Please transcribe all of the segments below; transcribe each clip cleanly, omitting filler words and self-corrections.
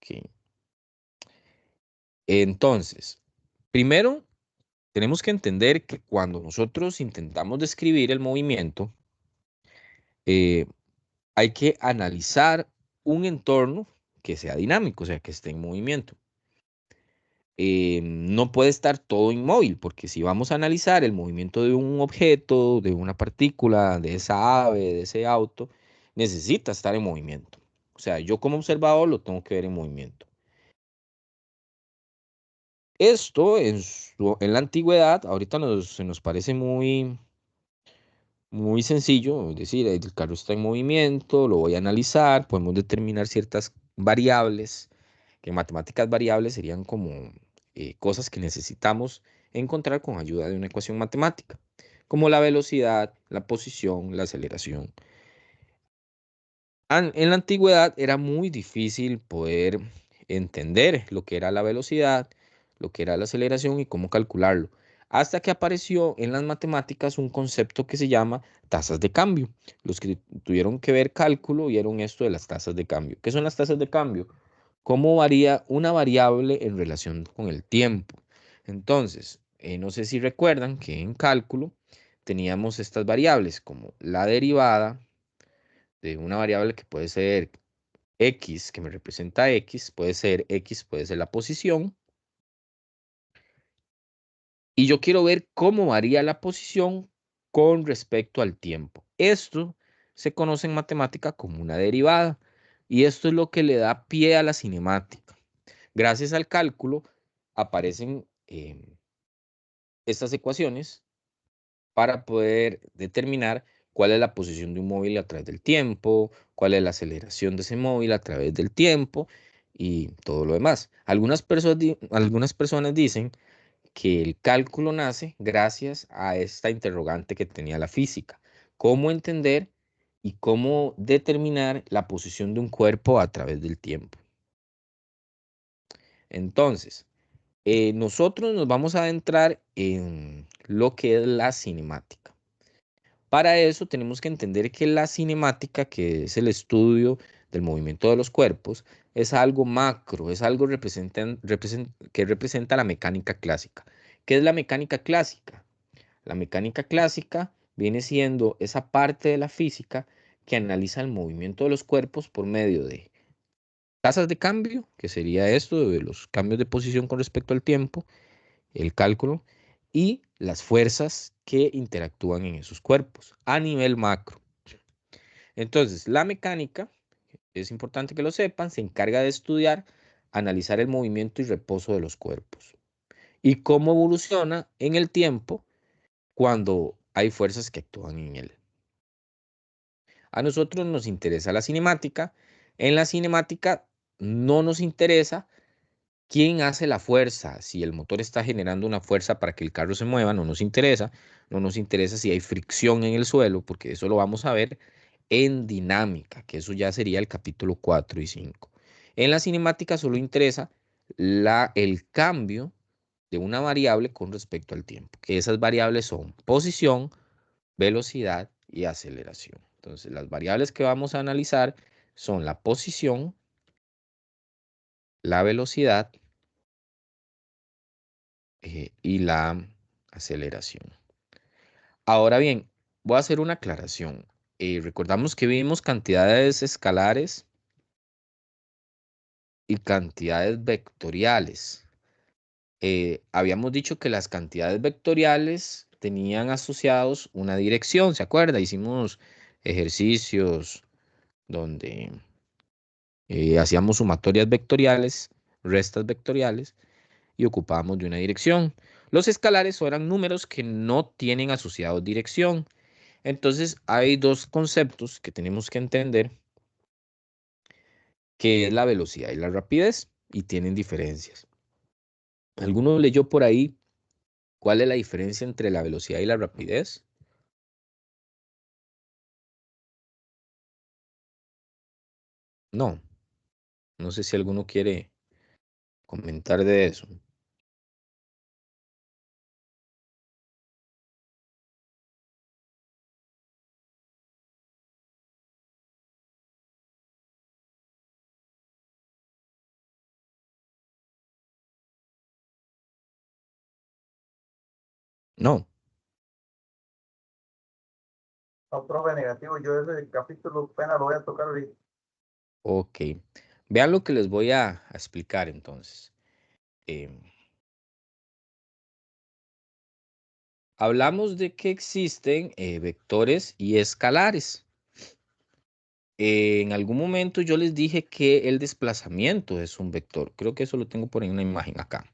Ok. Entonces, primero tenemos que entender que cuando nosotros intentamos describir el movimiento, eh, hay que analizar un entorno que sea dinámico, o sea, que esté en movimiento. No puede estar todo inmóvil, porque si vamos a analizar el movimiento de un objeto, de una partícula, de esa ave, de ese auto, necesita estar en movimiento. O sea, yo como observador lo tengo que ver en movimiento. Esto en la antigüedad, ahorita se nos parece muy sencillo, es decir, el carro está en movimiento, lo voy a analizar, podemos determinar ciertas variables, que en matemáticas variables serían como cosas que necesitamos encontrar con ayuda de una ecuación matemática, como la velocidad, la posición, la aceleración. En la antigüedad era muy difícil poder entender lo que era la velocidad, lo que era la aceleración y cómo calcularlo, hasta que apareció en las matemáticas un concepto que se llama tasas de cambio. Los que tuvieron que ver cálculo vieron esto de las tasas de cambio. ¿Qué son las tasas de cambio? ¿Cómo varía una variable en relación con el tiempo? Entonces, no sé si recuerdan que en cálculo teníamos estas variables como la derivada de una variable que puede ser X, que me representa X, puede ser la posición, y yo quiero ver cómo varía la posición con respecto al tiempo. Esto se conoce en matemática como una derivada, y esto es lo que le da pie a la cinemática. Gracias al cálculo aparecen estas ecuaciones para poder determinar cuál es la posición de un móvil a través del tiempo, cuál es la aceleración de ese móvil a través del tiempo y todo lo demás. Algunas personas dicen que el cálculo nace gracias a esta interrogante que tenía la física. ¿Cómo entender y cómo determinar la posición de un cuerpo a través del tiempo? Entonces, nosotros nos vamos a adentrar en lo que es la cinemática. Para eso tenemos que entender que la cinemática, que es el estudio del movimiento de los cuerpos, es algo macro, es algo que representa la mecánica clásica. ¿Qué es la mecánica clásica? La mecánica clásica viene siendo esa parte de la física que analiza el movimiento de los cuerpos por medio de tasas de cambio, que sería esto de los cambios de posición con respecto al tiempo, el cálculo, y las fuerzas que interactúan en esos cuerpos a nivel macro. Entonces, la mecánica, es importante que lo sepan, se encarga de estudiar, analizar el movimiento y reposo de los cuerpos y cómo evoluciona en el tiempo cuando hay fuerzas que actúan en él. A nosotros nos interesa la cinemática. En la cinemática no nos interesa quién hace la fuerza, si el motor está generando una fuerza para que el carro se mueva, no nos interesa. No nos interesa si hay fricción en el suelo, porque eso lo vamos a ver en dinámica, que eso ya sería el capítulo 4 y 5. En la cinemática solo interesa el cambio de una variable con respecto al tiempo, que esas variables son posición, velocidad y aceleración. Entonces, las variables que vamos a analizar son la posición, la velocidad y la aceleración. Ahora bien, voy a hacer una aclaración. Recordamos que vimos cantidades escalares y cantidades vectoriales. Habíamos dicho que las cantidades vectoriales tenían asociados una dirección, ¿se acuerda? Hicimos ejercicios donde hacíamos sumatorias vectoriales, restas vectoriales y ocupábamos de una dirección. Los escalares eran números que no tienen asociados dirección. Entonces hay dos conceptos que tenemos que entender, que es la velocidad y la rapidez, y tienen diferencias. ¿Alguno leyó por ahí cuál es la diferencia entre la velocidad y la rapidez? No, no sé si alguno quiere comentar de eso. No. No, profe, negativo. Yo ese capítulo apenas lo voy a tocar ahorita. Ok. Vean lo que les voy a explicar entonces. Em, Hablamos de que existen vectores y escalares. En algún momento yo les dije que el desplazamiento es un vector. Creo que eso lo tengo por ahí en una imagen acá.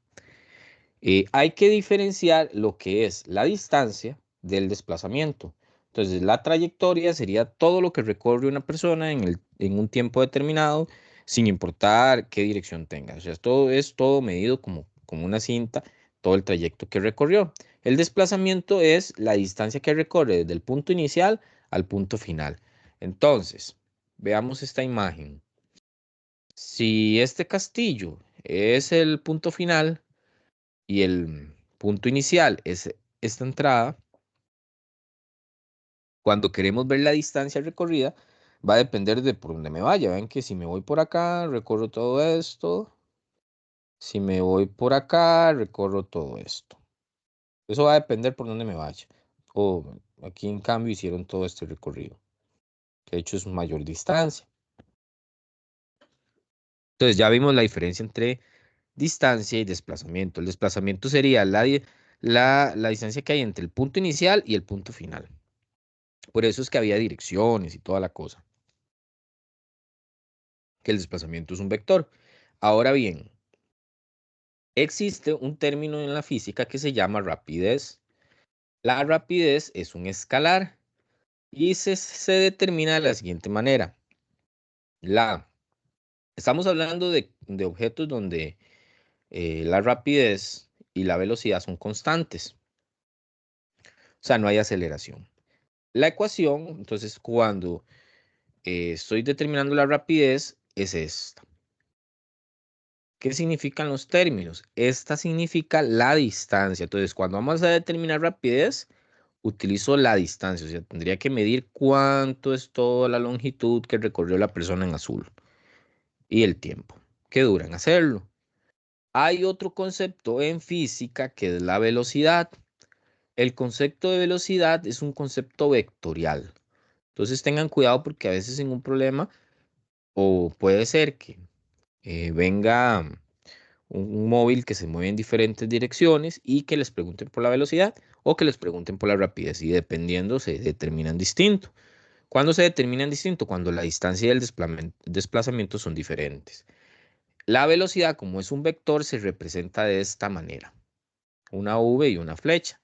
Hay que diferenciar lo que es la distancia del desplazamiento. Entonces, la trayectoria sería todo lo que recorre una persona en un tiempo determinado, sin importar qué dirección tenga. O sea, todo es todo medido como una cinta, todo el trayecto que recorrió. El desplazamiento es la distancia que recorre desde el punto inicial al punto final. Entonces, veamos esta imagen. Si este castillo es el punto final, y el punto inicial es esta entrada, cuando queremos ver la distancia recorrida, va a depender de por dónde me vaya. Ven que si me voy por acá, recorro todo esto. Si me voy por acá, recorro todo esto. Eso va a depender por dónde me vaya. O aquí en cambio hicieron todo este recorrido, que de hecho es mayor distancia. Entonces ya vimos la diferencia entre distancia y desplazamiento. El desplazamiento sería la distancia que hay entre el punto inicial y el punto final. Por eso es que había direcciones y toda la cosa, que el desplazamiento es un vector. Ahora bien, existe un término en la física que se llama rapidez. La rapidez es un escalar y se determina de la siguiente manera. La, Estamos hablando de objetos donde la rapidez y la velocidad son constantes, o sea, no hay aceleración. La ecuación, entonces, cuando estoy determinando la rapidez, es esta. ¿Qué significan los términos? Esta significa la distancia. Entonces, cuando vamos a determinar rapidez, utilizo la distancia. O sea, tendría que medir cuánto es toda la longitud que recorrió la persona en azul y el tiempo que dura en hacerlo. Hay otro concepto en física que es la velocidad. El concepto de velocidad es un concepto vectorial. Entonces tengan cuidado porque a veces en un problema o puede ser que venga un móvil que se mueve en diferentes direcciones y que les pregunten por la velocidad o que les pregunten por la rapidez y dependiendo se determinan distinto. ¿Cuándo se determinan distinto? Cuando la distancia y el desplazamiento son diferentes. La velocidad, como es un vector, se representa de esta manera, una V y una flecha.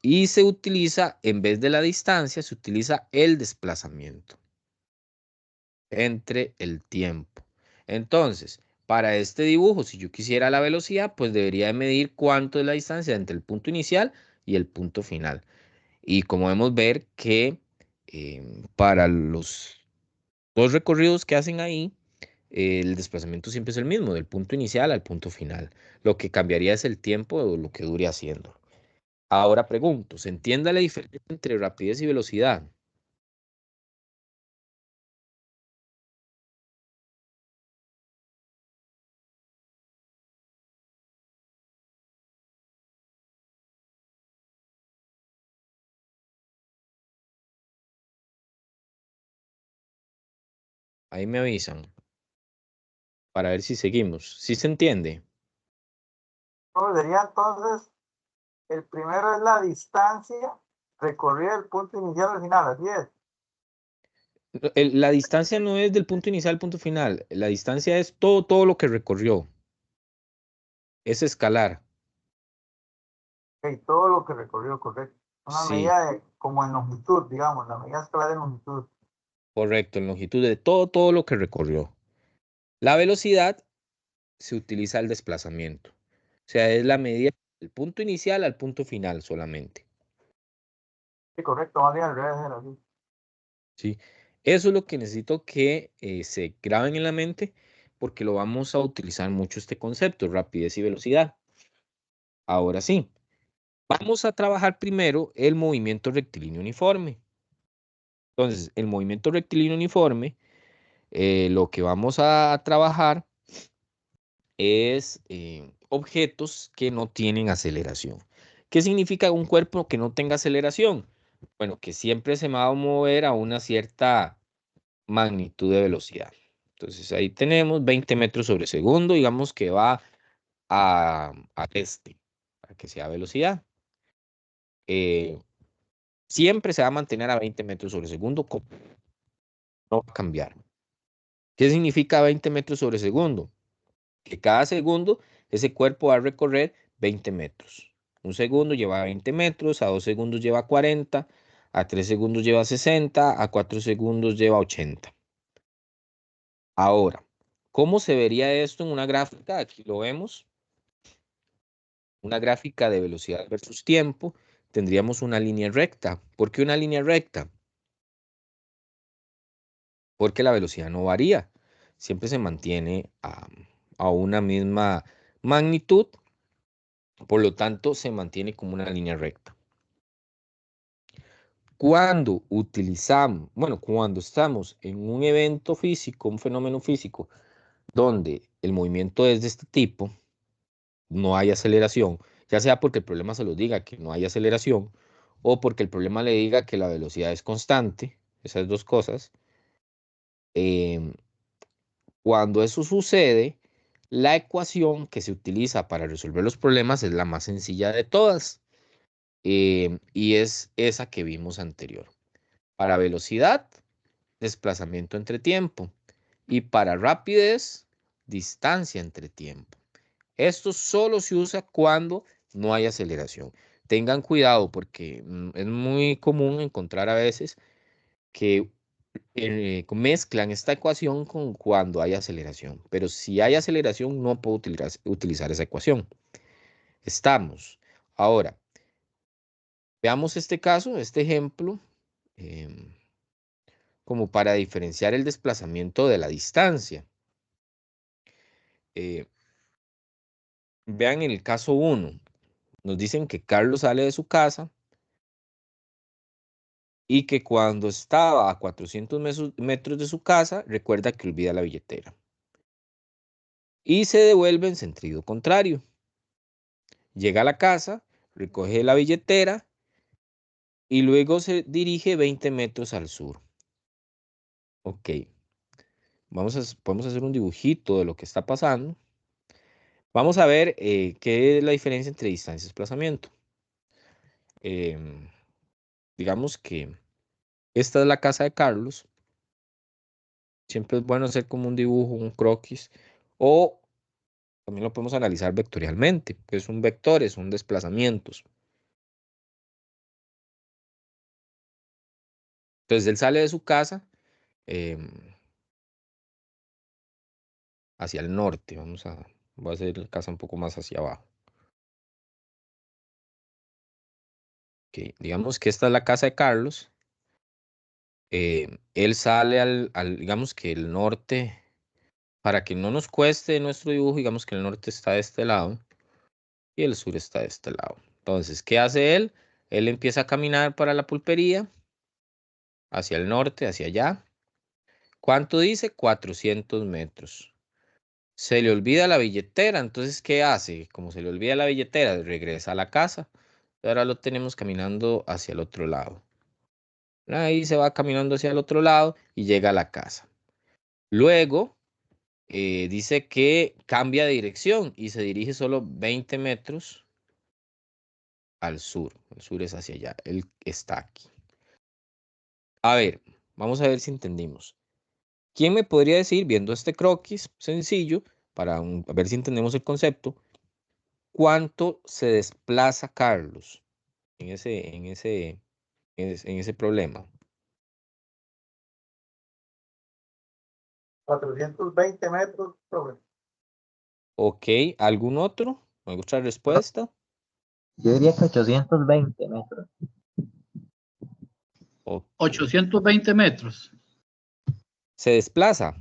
Y se utiliza, en vez de la distancia, se utiliza el desplazamiento entre el tiempo. Entonces, para este dibujo, si yo quisiera la velocidad, pues debería de medir cuánto es la distancia entre el punto inicial y el punto final. Y como vemos ver que para los dos recorridos que hacen ahí, el desplazamiento siempre es el mismo, del punto inicial al punto final. Lo que cambiaría es el tiempo o lo que dure haciendo. Ahora pregunto, ¿se entiende la diferencia entre rapidez y velocidad? Ahí me avisan para ver si seguimos. ¿Sí se entiende? No, sería entonces, el primero es la distancia recorrida del punto inicial al final, así es. La distancia no es del punto inicial al punto final. La distancia es todo lo que recorrió. Es escalar. Ok, todo lo que recorrió, correcto. Una Sí, medida de, como en longitud, digamos, la medida escalar de longitud. correcto. En longitud de todo lo que recorrió. La velocidad se utiliza el desplazamiento. O sea, es la medida del punto inicial al punto final solamente. Sí, correcto, más bien al revés era así. ¿Sí? Eso es lo que necesito que se graben en la mente porque lo vamos a utilizar mucho este concepto, rapidez y velocidad. Ahora sí, vamos a trabajar primero el movimiento rectilíneo uniforme. Entonces, el movimiento rectilíneo uniforme, lo que vamos a trabajar es objetos que no tienen aceleración. ¿Qué significa un cuerpo que no tenga aceleración? Bueno, que siempre se va a mover a una cierta magnitud de velocidad. Entonces ahí tenemos 20 metros sobre segundo, digamos que va a este, para que sea velocidad. Eh, Siempre se va a mantener a 20 metros sobre segundo, no va a cambiar. ¿Qué significa 20 metros sobre segundo? Que cada segundo ese cuerpo va a recorrer 20 metros. Un segundo lleva 20 metros, a 2 segundos lleva 40, a 3 segundos lleva 60, a 4 segundos lleva 80. Ahora, ¿cómo se vería esto en una gráfica? Aquí lo vemos. Una gráfica de velocidad versus tiempo. Tendríamos una línea recta. ¿Por qué una línea recta? Porque la velocidad no varía. Siempre se mantiene a una misma magnitud. Por lo tanto, se mantiene como una línea recta. Cuando utilizamos, bueno, cuando estamos en un evento físico, un fenómeno físico, donde el movimiento es de este tipo, no hay aceleración, ya sea porque el problema se lo diga que no hay aceleración, o porque el problema le diga que la velocidad es constante, esas dos cosas, em, cuando eso sucede, la ecuación que se utiliza para resolver los problemas es la más sencilla de todas, y es esa que vimos anterior. Para velocidad, desplazamiento entre tiempo. Y para rapidez, distancia entre tiempo. Esto solo se usa cuando no hay aceleración. Tengan cuidado porque es muy común encontrar a veces que mezclan esta ecuación con cuando hay aceleración. Pero si hay aceleración, no puedo utilizar esa ecuación. Estamos. Ahora, veamos este caso, este ejemplo. em, Como para diferenciar el desplazamiento de la distancia. Eh, Vean el caso 1. Nos dicen que Carlos sale de su casa y que cuando estaba a 400 metros de su casa, recuerda que olvida la billetera. Y se devuelve en sentido contrario. Llega a la casa, recoge la billetera y luego se dirige 20 metros al sur. Ok, podemos hacer un dibujito de lo que está pasando. Vamos a ver qué es la diferencia entre distancia y desplazamiento. Em, digamos que esta es la casa de Carlos. Siempre es bueno hacer como un dibujo, un croquis. O también lo podemos analizar vectorialmente, que es un vector, son desplazamientos. Entonces él sale de su casa em, hacia el norte. Voy a hacer la casa un poco más hacia abajo. Ok, digamos que esta es la casa de Carlos. Él sale digamos que el norte, para que no nos cueste nuestro dibujo, digamos que el norte está de este lado y el sur está de este lado. Entonces, ¿qué hace él? Él empieza a caminar para la pulpería, hacia el norte, hacia allá. ¿Cuánto dice? 400 metros. Se le olvida la billetera, entonces, ¿qué hace? Como se le olvida la billetera, regresa a la casa. Ahora lo tenemos caminando hacia el otro lado. Ahí se va caminando hacia el otro lado y llega a la casa. Luego, dice que cambia de dirección y se dirige solo 20 metros al sur. El sur es hacia allá. Él está aquí. A ver, vamos a ver si entendimos. ¿Quién me podría decir, viendo este croquis sencillo, para a ver si entendemos el concepto, cuánto se desplaza Carlos en ese problema? 420 metros sobre. Ok, ¿algún otro? ¿Me gusta la respuesta? Yo diría que 820 metros. Ok. 820 metros. ¿Se desplaza?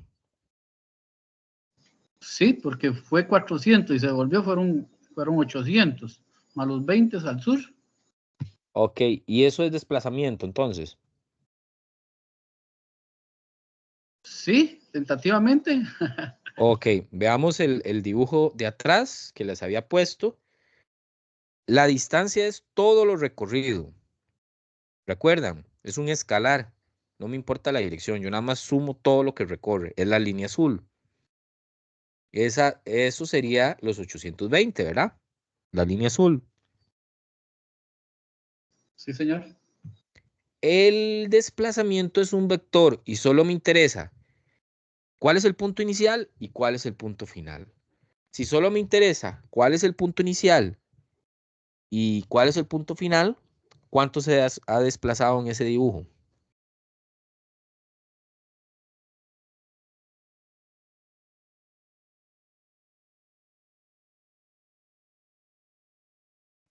Sí, porque fue 400 y se volvió, fueron 800, más los 20 al sur. Ok, y eso es desplazamiento, entonces. Sí, tentativamente. Ok, veamos el dibujo de atrás que les había puesto. La distancia es todo lo recorrido. ¿Recuerdan? Es un escalar. No me importa la dirección. Yo nada más sumo todo lo que recorre. Es la línea azul. Eso sería los 820, ¿verdad? La línea azul. Sí, señor. El desplazamiento es un vector y solo me interesa cuál es el punto inicial y cuál es el punto final. Si solo me interesa cuál es el punto inicial y cuál es el punto final, ¿cuánto se ha desplazado en ese dibujo?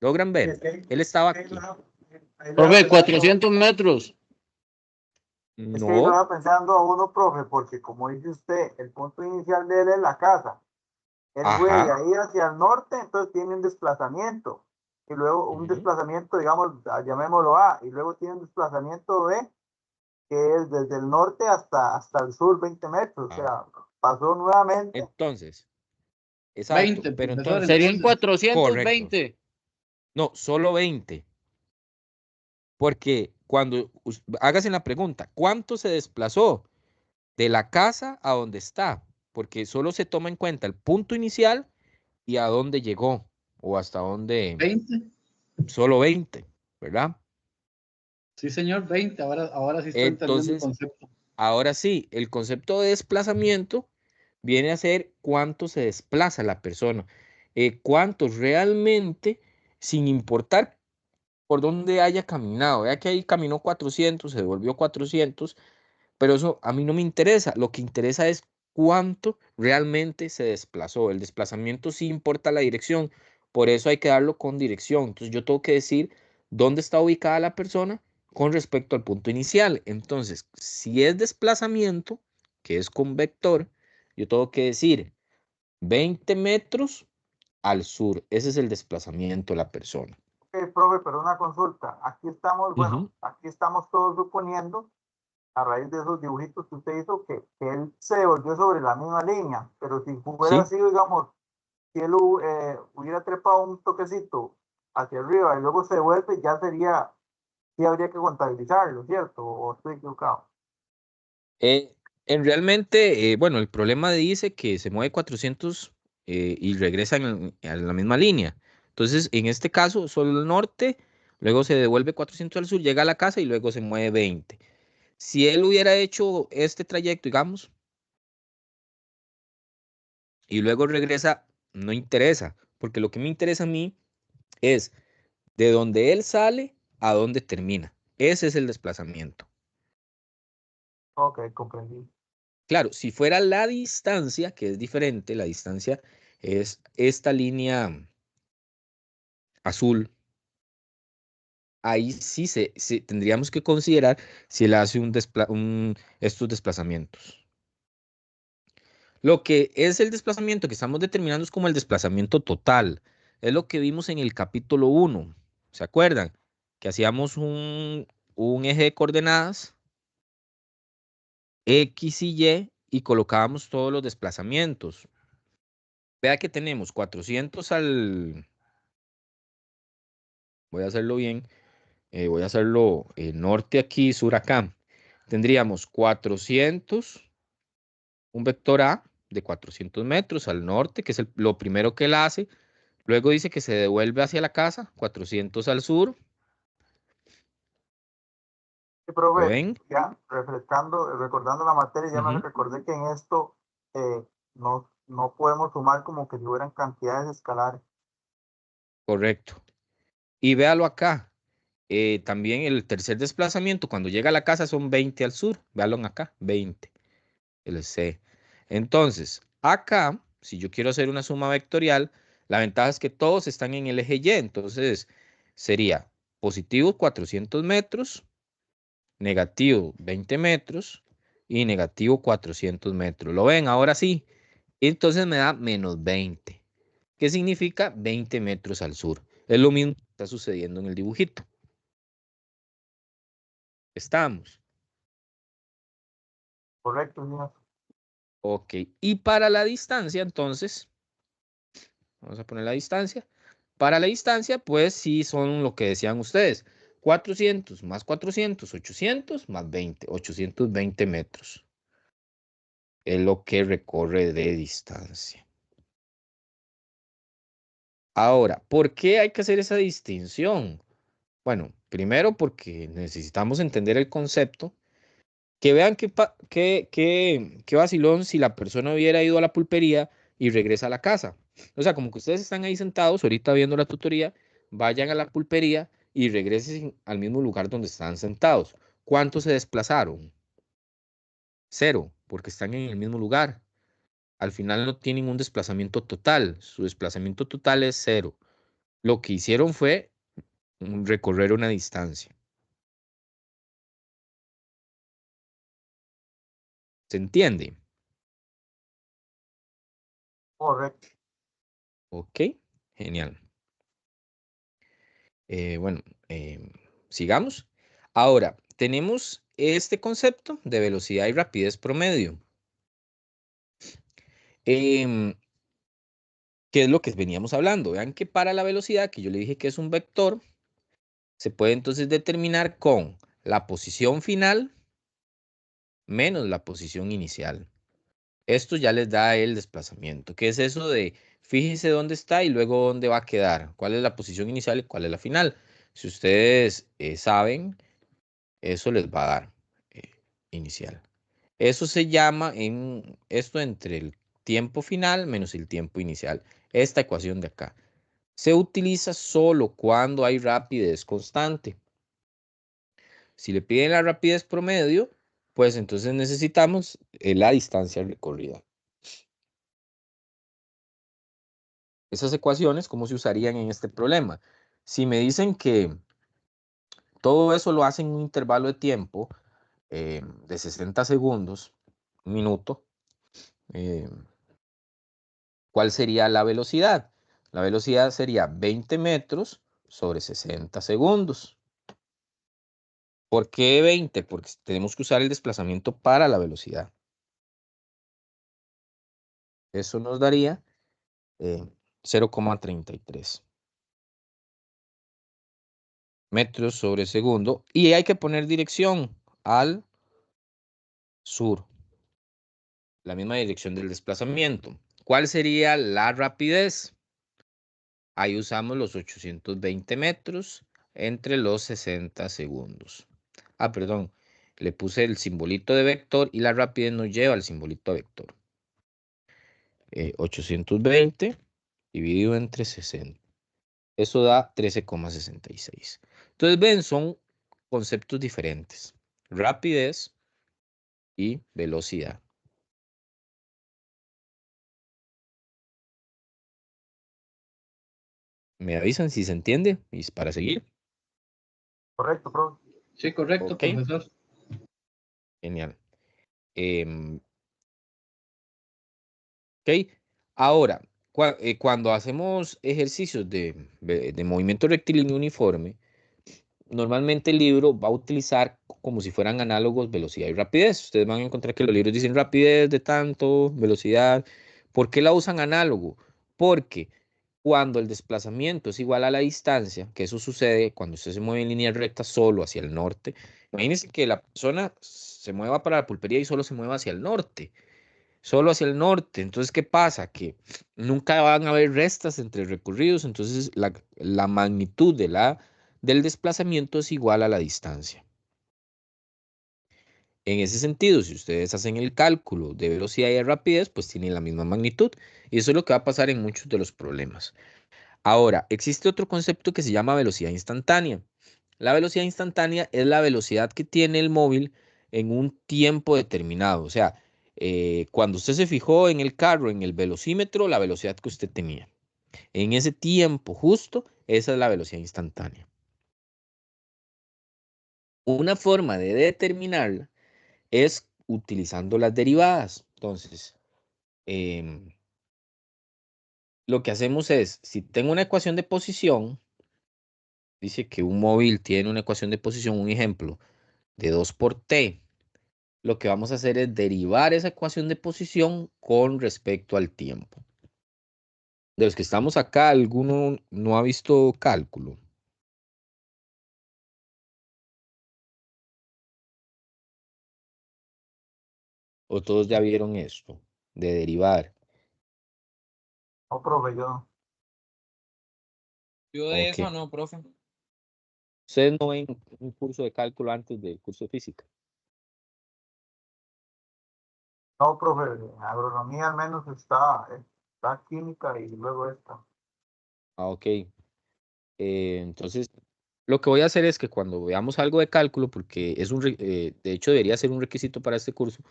¿Logran ver? Es que, Él estaba ahí aquí. ahí lo iba Profe, pensando, 400 metros. es que ahí lo No. iba pensando a uno, profe, porque como dice usted, el punto inicial de él es la casa. Él fue de Ajá. ahí hacia el norte, entonces tiene un desplazamiento. Y luego un Ujú. desplazamiento, digamos, llamémoslo A, y luego tiene un desplazamiento B, que es desde el norte hasta el sur 20 metros. O Ah, sea, pasó nuevamente. entonces, exacto. 20, Pero profesor. entonces, Serían correcto. 420. No, solo 20. Porque cuando hágase la pregunta, ¿cuánto se desplazó de la casa a donde está? Porque solo se toma en cuenta el punto inicial y a dónde llegó o hasta dónde, 20. solo 20, ¿verdad? Sí, señor, 20. Ahora sí estoy entendiendo el Entonces, concepto. ahora sí, el concepto de desplazamiento viene a ser cuánto se desplaza la persona, cuánto realmente, sin importar por dónde haya caminado. Vea que ahí caminó 400, se devolvió 400, pero eso a mí no me interesa. Lo que interesa es cuánto realmente se desplazó. El desplazamiento sí importa la dirección, por eso hay que darlo con dirección. Entonces yo tengo que decir dónde está ubicada la persona con respecto al punto inicial. Entonces, si es desplazamiento, que es con vector, yo tengo que decir 20 metros al sur. Ese es el desplazamiento de la persona. Profe, pero una consulta. Aquí estamos, Ujú. bueno, aquí estamos todos suponiendo, a raíz de esos dibujitos que usted hizo, que él se devolvió sobre la misma línea, pero si hubiera ¿Sí? sido, digamos, si él hubiera trepado un toquecito hacia arriba y luego se devuelve, ya sería, sí habría que contabilizarlo, ¿cierto? ¿O estoy equivocado? Eh, realmente, bueno, el problema dice que se mueve 400 y regresa a la misma línea. Entonces, en este caso, solo el norte, luego se devuelve 400 al sur, llega a la casa y luego se mueve 20. Si él hubiera hecho este trayecto, digamos, y luego regresa, no interesa, porque lo que me interesa a mí es de donde él sale a dónde termina. Ese es el desplazamiento. Ok, comprendí. Claro, si fuera la distancia, que es diferente, la distancia es esta línea azul, ahí sí tendríamos que considerar si él hace estos desplazamientos. Lo que es el desplazamiento que estamos determinando es como el desplazamiento total. Es lo que vimos en el capítulo 1. ¿Se acuerdan? Que hacíamos un eje de coordenadas, X y Y colocábamos todos los desplazamientos. Vea que tenemos 400 voy a hacerlo bien, voy a hacerlo norte aquí, sur acá. Tendríamos 400, un vector A de 400 metros al norte, que es lo primero que él hace. Luego dice que se devuelve hacia la casa, 400 al sur. Sí, ¿Lo profe, ven? ya refrescando, recordando la materia, ya me Ujú. recordé que en esto no podemos sumar como que si fueran cantidades escalares. Correcto. Y véalo acá. También el tercer desplazamiento, cuando llega a la casa, son 20 al sur. Véalo acá, 20. El C. Entonces, acá, si yo quiero hacer una suma vectorial, la ventaja es que todos están en el eje Y. Entonces, sería positivo 400 metros, negativo 20 metros y negativo 400 metros. ¿Lo ven? Ahora sí. Entonces me da menos 20. ¿Qué significa 20 metros al sur? Es lo mismo que está sucediendo en el dibujito. Estamos. Correcto, señor. Ok. Y para la distancia, entonces, vamos a poner la distancia. Para la distancia, pues sí son lo que decían ustedes. 400 más 400, 800 más 20, 820 metros. Es lo que recorre de distancia. Ahora, ¿por qué hay que hacer esa distinción? Bueno, primero porque necesitamos entender el concepto. Que vean qué vacilón si la persona hubiera ido a la pulpería y regresa a la casa. O sea, como que ustedes están ahí sentados, ahorita viendo la tutoría, vayan a la pulpería y regresen al mismo lugar donde están sentados. ¿Cuántos se desplazaron? Cero, porque están en el mismo lugar. Al final no tienen un desplazamiento total. Su desplazamiento total es cero. Lo que hicieron fue recorrer una distancia. ¿Se entiende? Correcto. Ok, genial. Bueno, sigamos. Ahora, tenemos este concepto de velocidad y rapidez promedio. Em, ¿Qué es lo que veníamos hablando? Vean que para la velocidad, que yo le dije que es un vector, se puede entonces determinar con la posición final menos la posición inicial. Esto ya les da el desplazamiento. ¿Qué es eso de fíjese dónde está y luego dónde va a quedar? ¿Cuál es la posición inicial y cuál es la final? Si ustedes saben, eso les va a dar inicial. Eso se llama esto entre el tiempo final menos el tiempo inicial. Esta ecuación de acá. Se utiliza solo cuando hay rapidez constante. Si le piden la rapidez promedio, pues entonces necesitamos la distancia recorrida. Esas ecuaciones, ¿cómo se usarían en este problema? Si me dicen que todo eso lo hacen en un intervalo de tiempo de 60 segundos, un minuto, eh, ¿cuál sería la velocidad? La velocidad sería 20 metros sobre 60 segundos. ¿Por qué 20? Porque tenemos que usar el desplazamiento para la velocidad. Eso nos daría 0,33 metros sobre segundo. Y hay que poner dirección al sur, la misma dirección del desplazamiento. ¿Cuál sería la rapidez? Ahí usamos los 820 metros entre los 60 segundos. Ah, perdón, le puse el simbolito de vector y la rapidez nos lleva al simbolito de vector. 820 dividido entre 60. Eso da 13,66. Entonces, ven, son conceptos diferentes. Rapidez y velocidad. Me avisan si se entiende y para seguir. Correcto, profe. Sí, correcto, Ok, profesor. genial. Em, ok, ahora, cuando hacemos ejercicios de movimiento rectilíneo uniforme, normalmente el libro va a utilizar como si fueran análogos velocidad y rapidez. Ustedes van a encontrar que los libros dicen rapidez de tanto, velocidad. ¿Por qué la usan análogo? Porque cuando el desplazamiento es igual a la distancia, que eso sucede cuando usted se mueve en línea recta solo hacia el norte, imagínense que la persona se mueva para la pulpería y solo se mueva hacia el norte, solo hacia el norte. Entonces, ¿qué pasa? Que nunca van a haber restas entre recorridos, entonces la magnitud del desplazamiento es igual a la distancia. En ese sentido, si ustedes hacen el cálculo de velocidad y de rapidez, pues tienen la misma magnitud. Y eso es lo que va a pasar en muchos de los problemas. Ahora, existe otro concepto que se llama velocidad instantánea. La velocidad instantánea es la velocidad que tiene el móvil en un tiempo determinado. O sea, cuando usted se fijó en el carro, en el velocímetro, la velocidad que usted tenía. En ese tiempo justo, esa es la velocidad instantánea. Una forma de determinarla es utilizando las derivadas. Entonces, em, lo que hacemos es, si tengo una ecuación de posición, dice que un móvil tiene una ecuación de posición, un ejemplo, de 2 por t. Lo que vamos a hacer es derivar esa ecuación de posición con respecto al tiempo. De los que estamos acá, ¿alguno no ha visto cálculo? ¿O todos ya vieron esto de derivar? No, profe, yo no. Yo de Ok. eso no, profe. ¿Ustedes no ven un curso de cálculo antes del curso de física? No, profe, agronomía al menos está química y luego esta. Ah, ok. Entonces, lo que voy a hacer es que cuando veamos algo de cálculo, porque de hecho debería ser un requisito para este curso,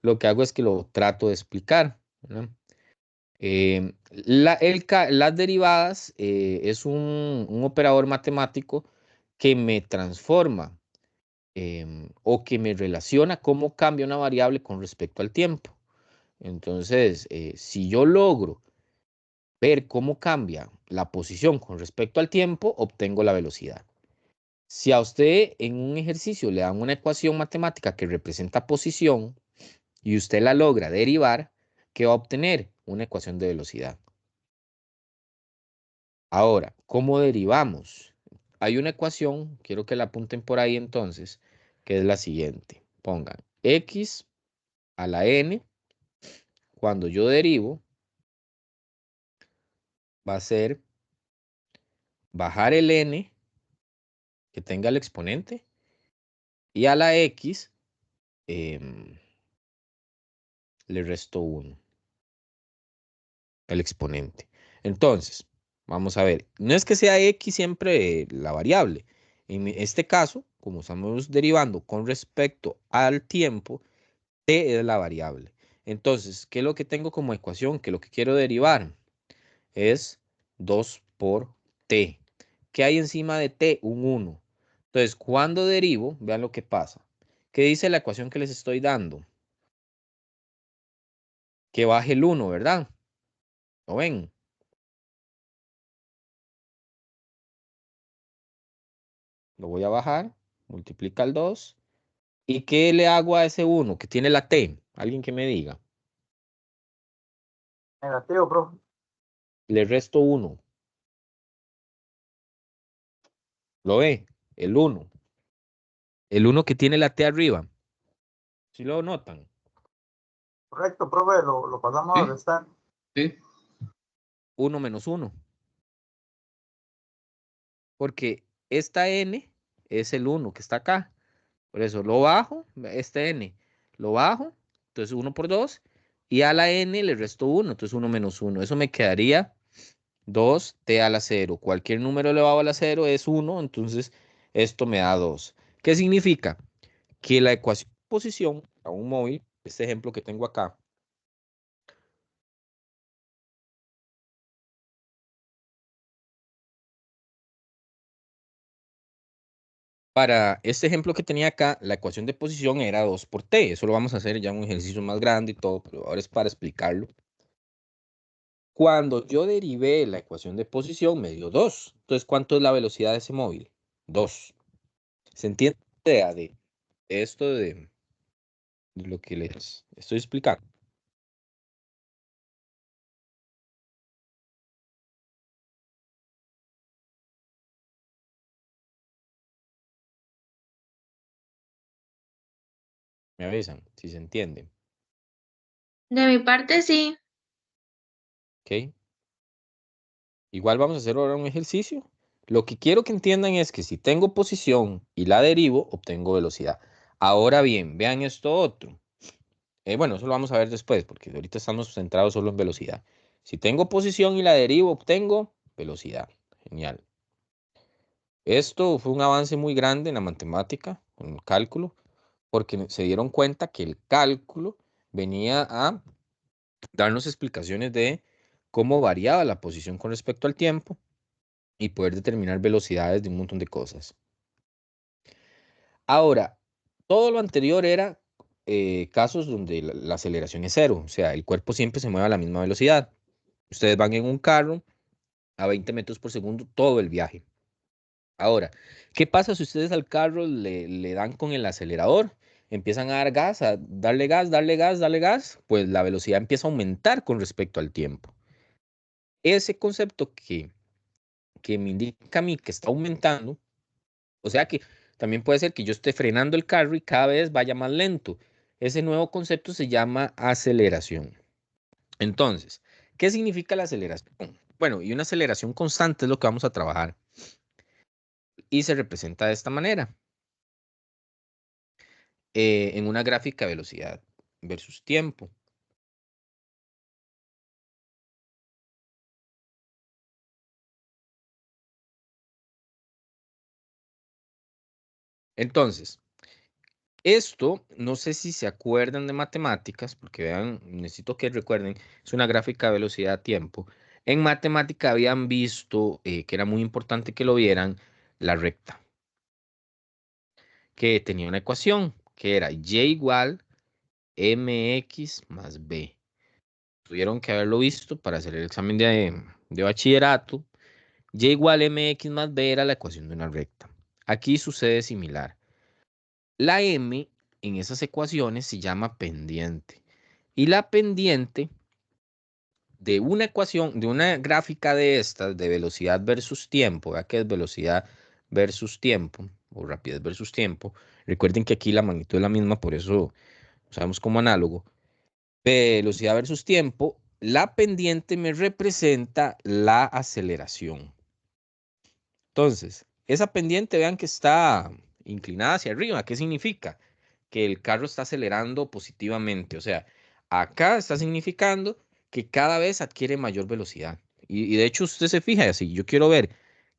lo que hago es que lo trato de explicar, ¿verdad? Las derivadas es un operador matemático que me transforma o que me relaciona cómo cambia una variable con respecto al tiempo. Entonces, si yo logro ver cómo cambia la posición con respecto al tiempo, obtengo la velocidad. Si a usted en un ejercicio le dan una ecuación matemática que representa posición y usted la logra derivar, ¿qué va a obtener? Una ecuación de velocidad. Ahora, ¿cómo derivamos? Hay una ecuación, quiero que la apunten por ahí entonces, que es la siguiente. Pongan x a la n, cuando yo derivo, va a ser bajar el n que tenga el exponente y a la x le resto 1, el exponente. Entonces, vamos a ver, no es que sea x siempre la variable. En este caso, como estamos derivando con respecto al tiempo, t es la variable. Entonces, ¿qué es lo que tengo como ecuación? Que lo que quiero derivar es 2 por t. ¿Qué hay encima de t? Un 1. Entonces, cuando derivo, vean lo que pasa. ¿Qué dice la ecuación que les estoy dando? Que baje el 1, ¿verdad? ¿Lo ven? Lo voy a bajar, multiplica el 2. ¿Y qué le hago a ese 1 que tiene la t? Alguien que me diga. Negativo, profe. Le resto 1. ¿Lo ve? El 1. El 1 que tiene la t arriba. ¿Sí lo notan? Correcto, profe, lo pasamos a Sí, restar. sí. 1 menos 1. Porque esta n es el 1 que está acá. Por eso lo bajo, este n, lo bajo, entonces 1 por 2, y a la n le resto 1, entonces 1 menos 1. Eso me quedaría 2t a la 0. Cualquier número elevado a la 0 es 1, entonces esto me da 2. ¿Qué significa? Que la ecuación de posición a un móvil, este ejemplo que tengo acá, para este ejemplo que tenía acá, la ecuación de posición era 2 por t. Eso lo vamos a hacer ya en un ejercicio más grande y todo, pero ahora es para explicarlo. Cuando yo derivé la ecuación de posición, me dio 2. Entonces, ¿cuánto es la velocidad de ese móvil? 2. ¿Se entiende la idea de esto de lo que les estoy explicando? Me avisan si se entiende. De mi parte, sí. ¿Ok? Igual vamos a hacer ahora un ejercicio. Lo que quiero que entiendan es que si tengo posición y la derivo, obtengo velocidad. Ahora bien, vean esto otro. Bueno, eso lo vamos a ver después, porque ahorita estamos centrados solo en velocidad. Si tengo posición y la derivo, obtengo velocidad. Genial. Esto fue un avance muy grande en la matemática, en el cálculo, porque se dieron cuenta que el cálculo venía a darnos explicaciones de cómo variaba la posición con respecto al tiempo y poder determinar velocidades de un montón de cosas. Ahora, todo lo anterior era casos donde la aceleración es cero, o sea, el cuerpo siempre se mueve a la misma velocidad. Ustedes van en un carro a 20 metros por segundo todo el viaje. Ahora, ¿qué pasa si ustedes al carro le dan con el acelerador? Empiezan a dar gas, a darle gas, darle gas, darle gas, pues la velocidad empieza a aumentar con respecto al tiempo. ese concepto que me indica a mí que está aumentando, o sea que también puede ser que yo esté frenando el carro y cada vez vaya más lento. Ese nuevo concepto se llama aceleración. Entonces, ¿qué significa la aceleración? Bueno, y una aceleración constante es lo que vamos a trabajar y se representa de esta manera, en una gráfica de velocidad versus tiempo. Entonces, esto, no sé si se acuerdan de matemáticas, porque vean, necesito que recuerden, es una gráfica de velocidad-tiempo. En matemática habían visto que era muy importante que lo vieran, la recta, que tenía una ecuación, que era y igual mx más b. Tuvieron que haberlo visto para hacer el examen de bachillerato. Y igual mx más b era la ecuación de una recta. Aquí sucede similar. La m en esas ecuaciones se llama pendiente. Y la pendiente de una ecuación, de una gráfica de estas, de velocidad versus tiempo, ¿verdad? Que es velocidad versus tiempo, o rapidez versus tiempo. Recuerden que aquí la magnitud es la misma, por eso usamos como análogo. Velocidad versus tiempo, la pendiente me representa la aceleración. Entonces, esa pendiente, vean que está inclinada hacia arriba. ¿Qué significa? Que el carro está acelerando positivamente. O sea, acá está significando que cada vez adquiere mayor velocidad. Y de hecho, usted se fija, si yo quiero ver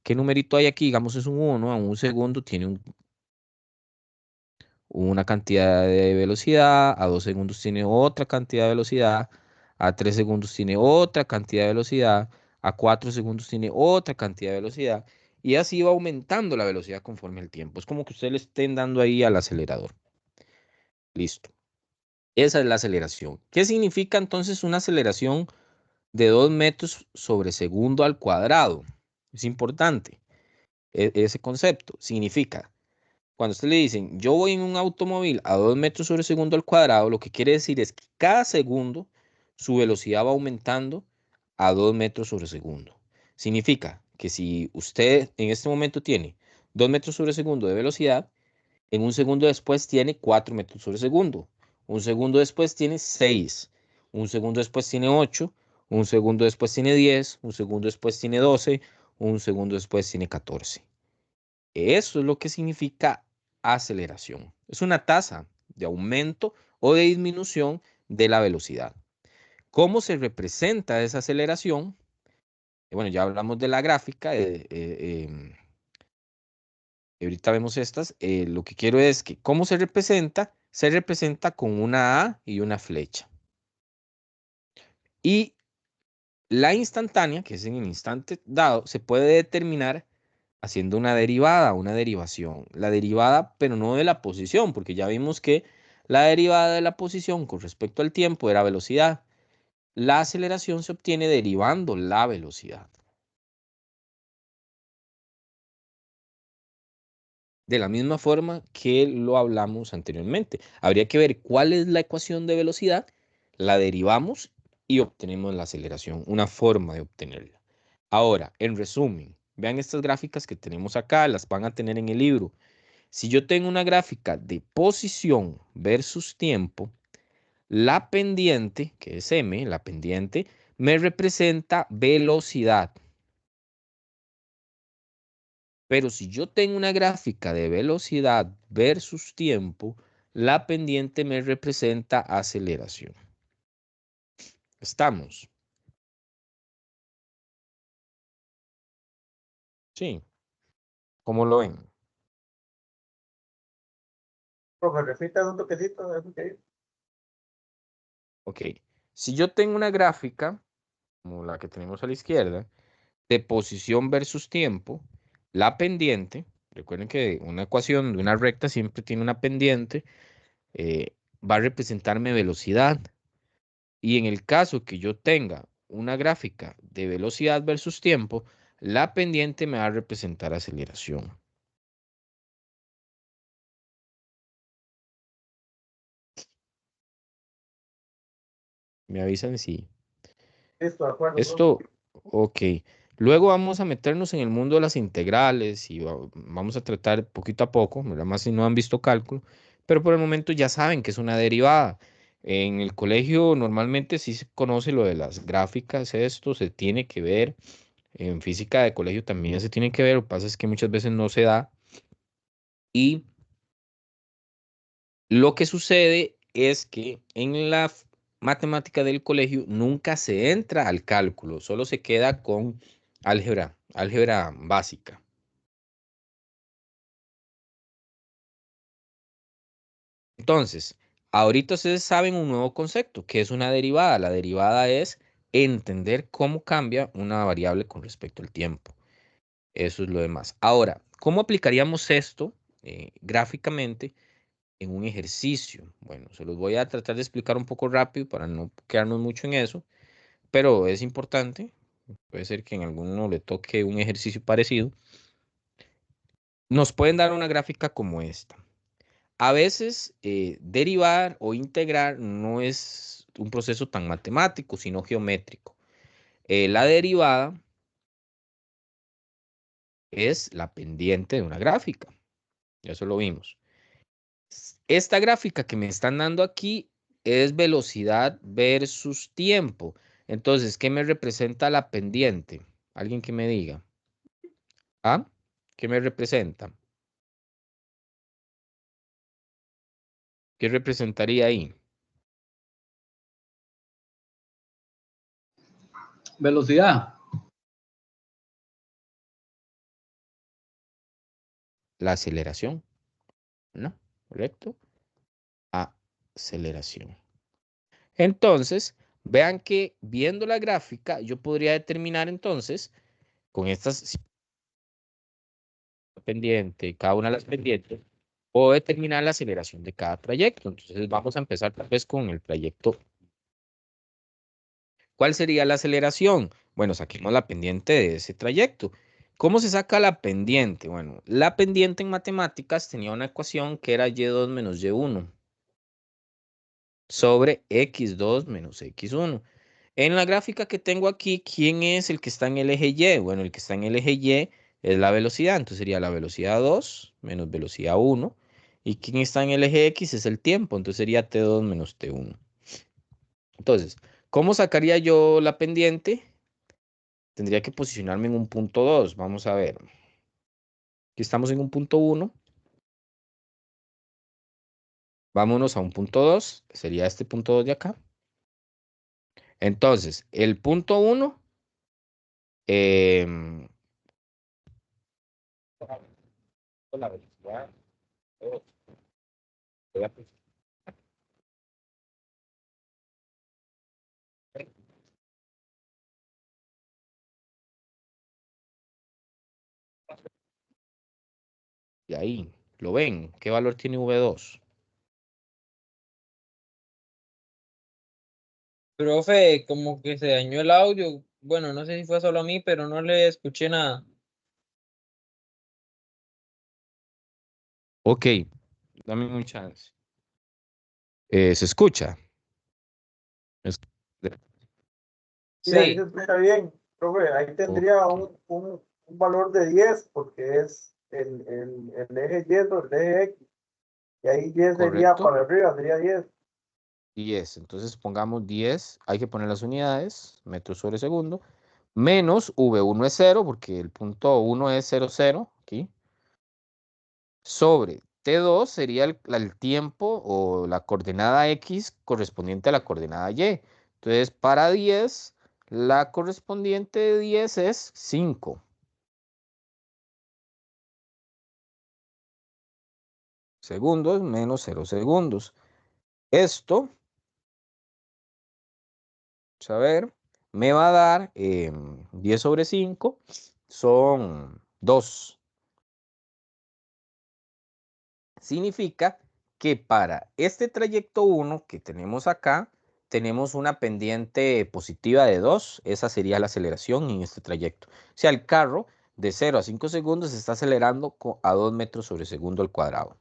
qué numerito hay aquí, digamos es un 1, a un segundo tiene una cantidad de velocidad, a 2 segundos tiene otra cantidad de velocidad, a 3 segundos tiene otra cantidad de velocidad, a 4 segundos tiene otra cantidad de velocidad, y así va aumentando la velocidad conforme el tiempo. Es como que usted le estén dando ahí al acelerador. Listo. Esa es la aceleración. ¿Qué significa entonces una aceleración de 2 metros sobre segundo al cuadrado? Es importante ese concepto. Significa, cuando usted le dicen, yo voy en un automóvil a 2 metros sobre segundo al cuadrado, lo que quiere decir es que cada segundo su velocidad va aumentando a 2 metros sobre segundo. Significa que si usted en este momento tiene 2 metros sobre segundo de velocidad, en un segundo después tiene 4 metros sobre segundo. Un segundo después tiene 6. Un segundo después tiene 8. Un segundo después tiene 10. Un segundo después tiene 12. Un segundo después tiene 14. Eso es lo que significa aceleración. Es una tasa de aumento o de disminución de la velocidad. ¿Cómo se representa esa aceleración? Bueno, ya hablamos de la gráfica. Ahorita vemos estas. Lo que quiero es que, ¿cómo se representa? Se representa con una A y una flecha. Y la instantánea, que es en el instante dado, se puede determinar haciendo una derivada, una derivación. La derivada, pero no de la posición, porque ya vimos que la derivada de la posición con respecto al tiempo era velocidad. La aceleración se obtiene derivando la velocidad. De la misma forma que lo hablamos anteriormente. Habría que ver cuál es la ecuación de velocidad, la derivamos y obtenemos la aceleración, una forma de obtenerla. Ahora, en resumen, vean estas gráficas que tenemos acá, las van a tener en el libro. Si yo tengo una gráfica de posición versus tiempo, la pendiente, que es m, la pendiente, me representa velocidad. Pero si yo tengo una gráfica de velocidad versus tiempo, la pendiente me representa aceleración. ¿Estamos? Sí. ¿Cómo lo ven? Profe, repita un toquecito. Eso que dice. Ok. Si yo tengo una gráfica, como la que tenemos a la izquierda, de posición versus tiempo, la pendiente, recuerden que una ecuación de una recta siempre tiene una pendiente, va a representarme velocidad. Y en el caso que yo tenga una gráfica de velocidad versus tiempo, la pendiente me va a representar aceleración. Me avisan si Listo, de acuerdo, profe. esto, Ok. Luego vamos a meternos en el mundo de las integrales y vamos a tratar poquito a poco, ¿verdad? Más si no han visto cálculo, pero por el momento ya saben que es una derivada. En el colegio normalmente sí se conoce lo de las gráficas, esto se tiene que ver, en física de colegio también se tiene que ver, lo que pasa es que muchas veces no se da y lo que sucede es que en la matemática del colegio nunca se entra al cálculo, solo se queda con álgebra básica. Entonces, ahorita ustedes saben un nuevo concepto, que es una derivada. La derivada es entender cómo cambia una variable con respecto al tiempo. Eso es lo demás. Ahora, ¿cómo aplicaríamos esto gráficamente en un ejercicio? Bueno, se los voy a tratar de explicar un poco rápido para no quedarnos mucho en eso, pero es importante. Puede ser que en alguno le toque un ejercicio parecido. Nos pueden dar una gráfica como esta. A veces derivar o integrar no es un proceso tan matemático, sino geométrico. La derivada es la pendiente de una gráfica. Ya eso lo vimos. Esta gráfica que me están dando aquí es velocidad versus tiempo. Entonces, ¿qué me representa la pendiente? Alguien que me diga. ¿Ah? ¿Qué me representa? ¿Qué representaría ahí? Velocidad. La aceleración, ¿no? ¿Correcto? Aceleración. Entonces, vean que viendo la gráfica, yo podría determinar entonces, con estas pendientes, cada una de las pendientes, puedo determinar la aceleración de cada trayecto. Entonces, vamos a empezar tal vez con el trayecto. ¿Cuál sería la aceleración? Bueno, saquemos la pendiente de ese trayecto. ¿Cómo se saca la pendiente? Bueno, la pendiente en matemáticas tenía una ecuación que era y2 menos y1 sobre x2 menos x1. En la gráfica que tengo aquí, ¿quién es el que está en el eje Y? Bueno, el que está en el eje Y es la velocidad, entonces sería la velocidad 2 menos velocidad 1. ¿Y quién está en el eje X? Es el tiempo, entonces sería T2 menos T1. Entonces, ¿cómo sacaría yo la pendiente? Tendría que posicionarme en un punto 2. Vamos a ver. Aquí estamos en un punto 1. Vámonos a un punto 2. Sería este punto 2 de acá. Entonces, el punto 1 la velocidad. Y ahí, ¿lo ven? ¿Qué valor tiene V2? Profe, como que se dañó el audio. Bueno, no sé si fue solo a mí, pero no le escuché nada. Ok, dame un chance. ¿Se escucha? Es- Sí, ahí se Sí, escucha bien, profe. Ahí Ok, tendría un valor de 10 porque es el eje Y sobre el eje X. Y ahí 10 sería correcto. para arriba, sería 10. 10. Entonces pongamos 10. Hay que poner las unidades, metros sobre segundo. Menos V1 es 0, porque el punto 1 es 0, 0. Aquí. Sobre T2 sería el tiempo o la coordenada X correspondiente a la coordenada Y. Entonces, para 10, la correspondiente de 10 es 5 segundos menos 0 segundos. Esto, vamos a ver, me va a dar 10 sobre 5, son 2. Significa que para este trayecto 1 que tenemos acá, tenemos una pendiente positiva de 2. Esa sería la aceleración en este trayecto. O sea, el carro de 0 a 5 segundos está acelerando a 2 metros sobre segundo al cuadrado.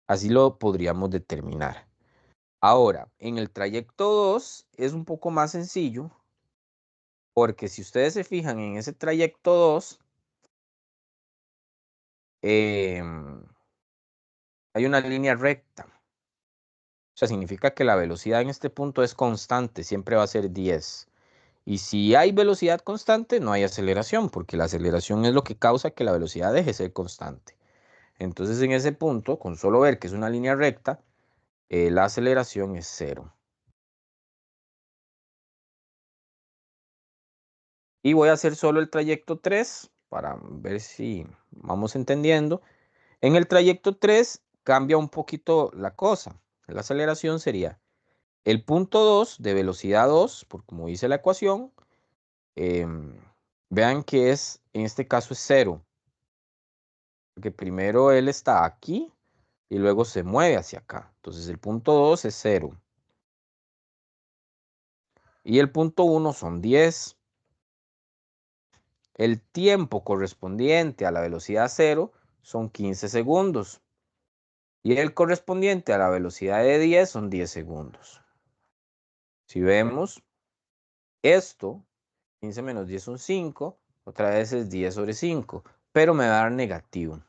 Así lo podríamos determinar. Ahora, en el trayecto 2 es un poco más sencillo Porque si ustedes se fijan en ese trayecto 2, hay una línea recta. O sea, significa que la velocidad en este punto es constante, siempre va a ser 10. Y si hay velocidad constante, no hay aceleración, porque la aceleración es lo que causa que la velocidad deje de ser constante. Entonces, en ese punto, con solo ver que es una línea recta, la aceleración es 0. Y voy a hacer solo el trayecto 3 para ver si vamos entendiendo. En el trayecto 3 cambia un poquito la cosa. La aceleración sería el punto 2 de velocidad 2, por como dice la ecuación. Vean que en este caso es 0. Porque primero él está aquí y luego se mueve hacia acá. Entonces el punto 2 es 0. Y el punto 1 son 10. El tiempo correspondiente a la velocidad 0 son 15 segundos. Y el correspondiente a la velocidad de 10 son 10 segundos. Si vemos esto, 15 menos 10 son 5. Otra vez es 10 sobre 5. Pero me va a dar negativo.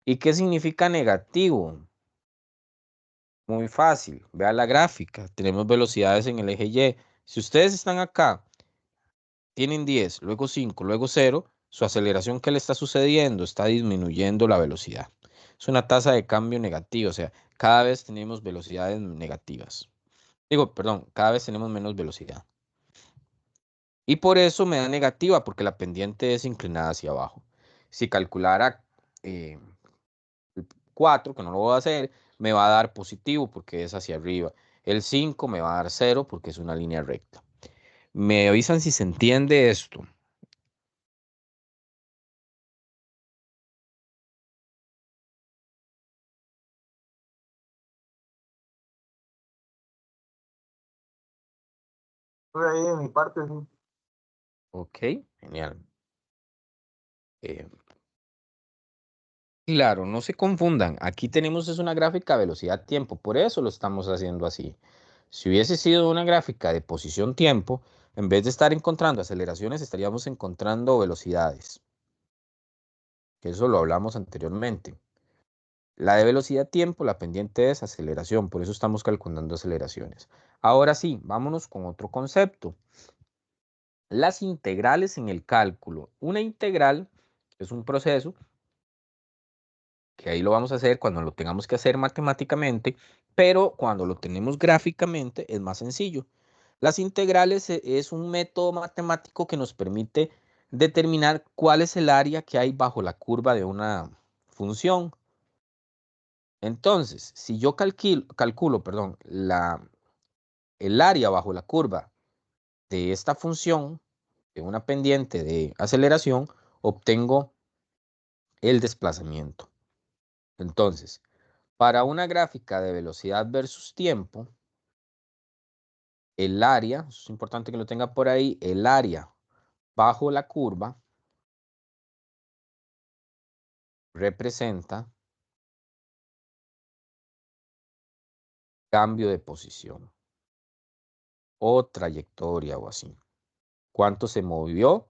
¿Y qué significa negativo? Muy fácil. Vea la gráfica. Tenemos velocidades en el eje Y. Si ustedes están acá, tienen 10, luego 5, luego 0, su aceleración, ¿qué le está sucediendo? Está disminuyendo la velocidad. Es una tasa de cambio negativa, o sea, cada vez tenemos velocidades negativas. Digo, perdón, cada vez tenemos menos velocidad. Y por eso me da negativa, porque la pendiente es inclinada hacia abajo. Si calculara 4, que no lo voy a hacer, me va a dar positivo porque es hacia arriba. El 5 me va a dar 0 porque es una línea recta. Me avisan si se entiende esto. Por ahí de mi parte, sí. Ok, genial. Claro, no se confundan. Aquí tenemos es una gráfica velocidad-tiempo, por eso lo estamos haciendo así. Si hubiese sido una gráfica de posición-tiempo, en vez de estar encontrando aceleraciones, estaríamos encontrando velocidades. Que eso lo hablamos anteriormente. La de velocidad-tiempo, la pendiente es aceleración, por eso estamos calculando aceleraciones. Ahora sí, vámonos con otro concepto. Las integrales en el cálculo. Una integral es un proceso que ahí lo vamos a hacer cuando lo tengamos que hacer matemáticamente, pero cuando lo tenemos gráficamente es más sencillo. Las integrales es un método matemático que nos permite determinar cuál es el área que hay bajo la curva de una función. Entonces, si yo calculo, perdón, el área bajo la curva de esta función, de una pendiente de aceleración, obtengo el desplazamiento. Entonces, para una gráfica de velocidad versus tiempo, el área, eso es importante que lo tenga por ahí, el área bajo la curva representa cambio de posición o trayectoria o así. ¿Cuánto se movió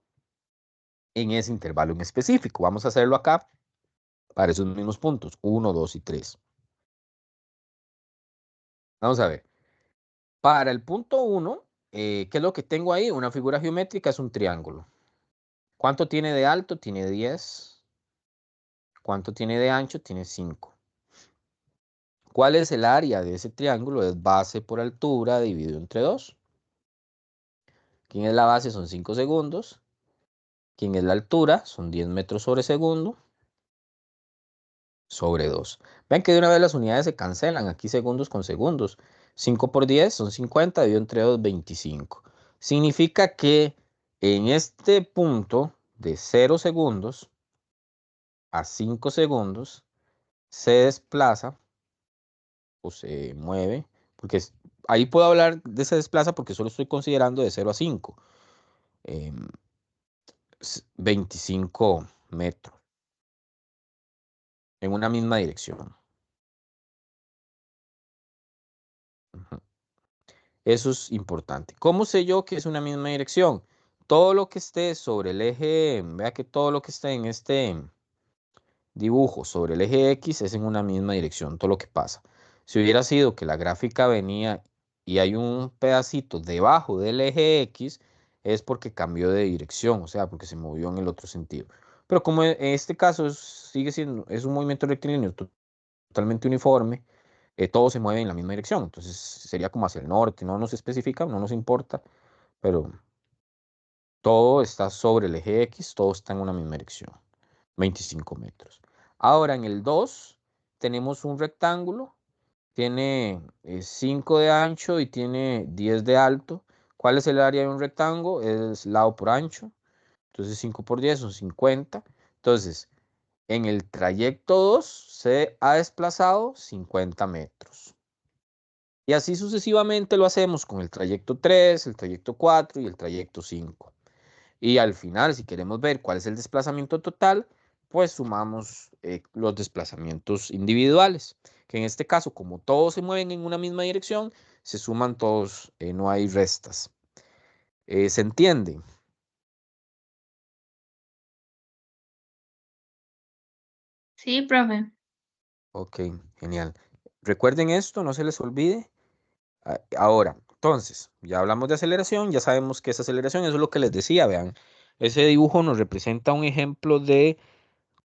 en ese intervalo en específico? Vamos a hacerlo acá para esos mismos puntos, 1, 2 y 3. Vamos a ver. Para el punto 1, ¿qué es lo que tengo ahí? Una figura geométrica es un triángulo. ¿Cuánto tiene de alto? Tiene 10. ¿Cuánto tiene de ancho? Tiene 5. ¿Cuál es el área de ese triángulo? Es base por altura dividido entre 2. ¿Quién es la base? Son 5 segundos. ¿Quién es la altura? Son 10 metros sobre segundo sobre 2. Ven que de una vez las unidades se cancelan. Aquí segundos con segundos. 5 por 10 son 50, dividido entre 2, 25. Significa que en este punto de 0 segundos a 5 segundos se desplaza o se mueve, porque ahí puedo hablar de se desplaza porque solo estoy considerando de 0 a 5, 25 metros en una misma dirección. Eso es importante. ¿Cómo sé yo que es una misma dirección? Todo lo que esté sobre el eje, vea que todo lo que esté en este dibujo sobre el eje X es en una misma dirección, todo lo que pasa. Si hubiera sido que la gráfica venía y hay un pedacito debajo del eje X, es porque cambió de dirección, o sea, porque se movió en el otro sentido. Pero como en este caso sigue siendo, es un movimiento rectilíneo totalmente uniforme, todo se mueve en la misma dirección, entonces sería como hacia el norte, no nos especifica, no nos importa, pero todo está sobre el eje X, todo está en una misma dirección, 25 metros. Ahora en el 2 tenemos un rectángulo, tiene 5 de ancho y tiene 10 de alto. ¿Cuál es el área de un rectángulo? Es lado por ancho, entonces 5 por 10 son 50. Entonces, en el trayecto 2 se ha desplazado 50 metros. Y así sucesivamente lo hacemos con el trayecto 3, el trayecto 4 y el trayecto 5. Y al final, si queremos ver cuál es el desplazamiento total, pues sumamos los desplazamientos individuales, que en este caso, como todos se mueven en una misma dirección, se suman todos, no hay restas. ¿Se entiende? Sí, profe. Ok, genial. Recuerden esto, no se les olvide. Ahora, entonces, ya hablamos de aceleración, ya sabemos que es aceleración, eso es lo que les decía, vean. Ese dibujo nos representa un ejemplo de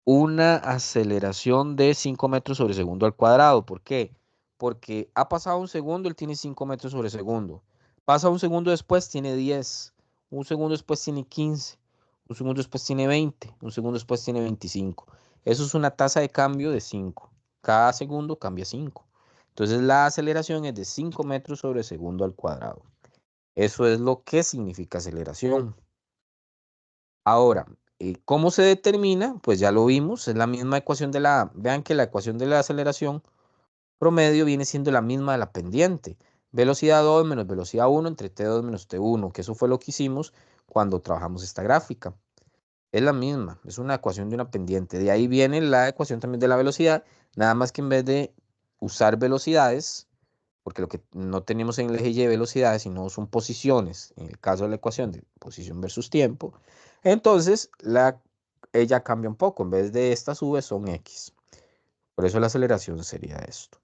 una aceleración de 5 metros sobre segundo al cuadrado. ¿Por qué? Porque ha pasado un segundo, él tiene 5 metros sobre segundo. Pasa un segundo después, tiene 10. Un segundo después tiene 15. Un segundo después tiene 20. Un segundo después tiene 25. Eso es una tasa de cambio de 5. Cada segundo cambia 5. Entonces la aceleración es de 5 metros sobre segundo al cuadrado. Eso es lo que significa aceleración. Ahora, ¿cómo se determina? Pues ya lo vimos, es la misma ecuación vean que la ecuación de la aceleración promedio viene siendo la misma de la pendiente. Velocidad 2 menos velocidad 1 entre T2 menos T1, que eso fue lo que hicimos cuando trabajamos esta gráfica. Es la misma, es una ecuación de una pendiente. De ahí viene la ecuación también de la velocidad, nada más que en vez de usar velocidades, porque lo que no tenemos en el eje Y velocidades, sino son posiciones, en el caso de la ecuación de posición versus tiempo, entonces ella cambia un poco, en vez de estas V son X. Por eso la aceleración sería esto.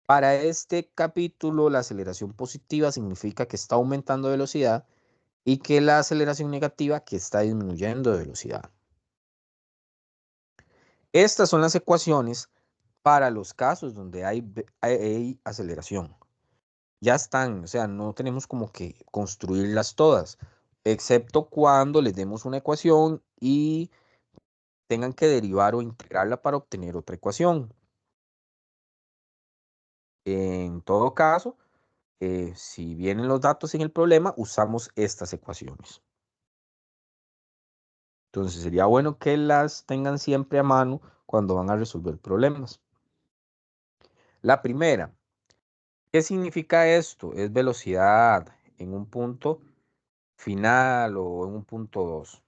Para este capítulo, la aceleración positiva significa que está aumentando velocidad y que la aceleración negativa que está disminuyendo de velocidad. Estas son las ecuaciones para los casos donde hay aceleración. Ya están, o sea, no tenemos como que construirlas todas, excepto cuando les demos una ecuación y tengan que derivar o integrarla para obtener otra ecuación. En todo caso, si vienen los datos en el problema, usamos estas ecuaciones. Entonces sería bueno que las tengan siempre a mano cuando van a resolver problemas. La primera, ¿qué significa esto? Es velocidad en un punto final o en un punto 2.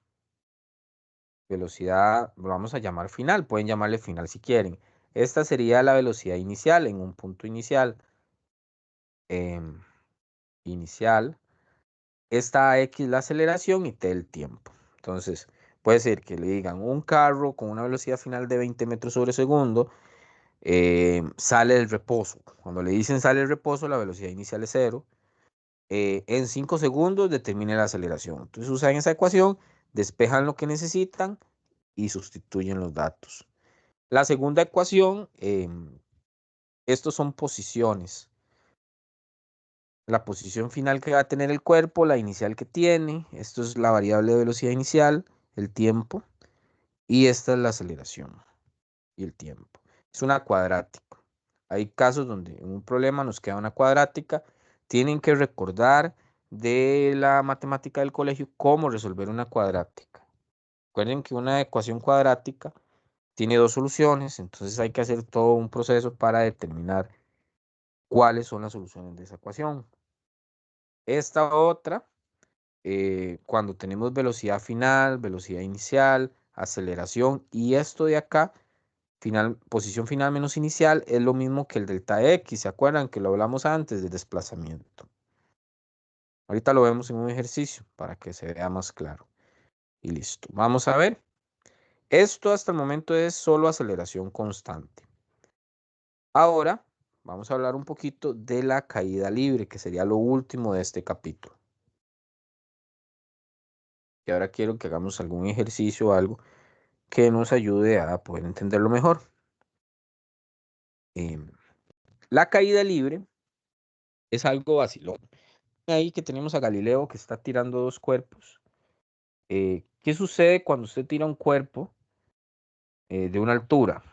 Velocidad, lo vamos a llamar final, pueden llamarle final si quieren. Esta sería la velocidad inicial en un punto inicial. Inicial. Esta X la aceleración y T el tiempo. Entonces, puede ser que le digan un carro con una velocidad final de 20 metros sobre segundo, sale del reposo. Cuando le dicen sale del reposo, la velocidad inicial es 0. En 5 segundos determine la aceleración. Entonces usan esa ecuación, despejan lo que necesitan y sustituyen los datos. La segunda ecuación, estos son posiciones. La posición final que va a tener el cuerpo, la inicial que tiene, esto es la variable de velocidad inicial, el tiempo, y esta es la aceleración y el tiempo. Es una cuadrática. Hay casos donde en un problema nos queda una cuadrática, tienen que recordar de la matemática del colegio cómo resolver una cuadrática. Recuerden que una ecuación cuadrática tiene dos soluciones, entonces hay que hacer todo un proceso para determinar cuáles son las soluciones de esa ecuación. Esta otra, cuando tenemos velocidad final, velocidad inicial, aceleración y esto de acá, posición final menos inicial, es lo mismo que el delta X. ¿Se acuerdan que lo hablamos antes de desplazamiento? Ahorita lo vemos en un ejercicio para que se vea más claro. Y listo. Vamos a ver. Esto hasta el momento es solo aceleración constante. Ahora vamos a hablar un poquito de la caída libre, que sería lo último de este capítulo. Y ahora quiero que hagamos algún ejercicio o algo que nos ayude a poder entenderlo mejor. La caída libre es algo vacilón. Ahí que tenemos a Galileo que está tirando dos cuerpos. ¿Qué sucede cuando usted tira un cuerpo de una altura?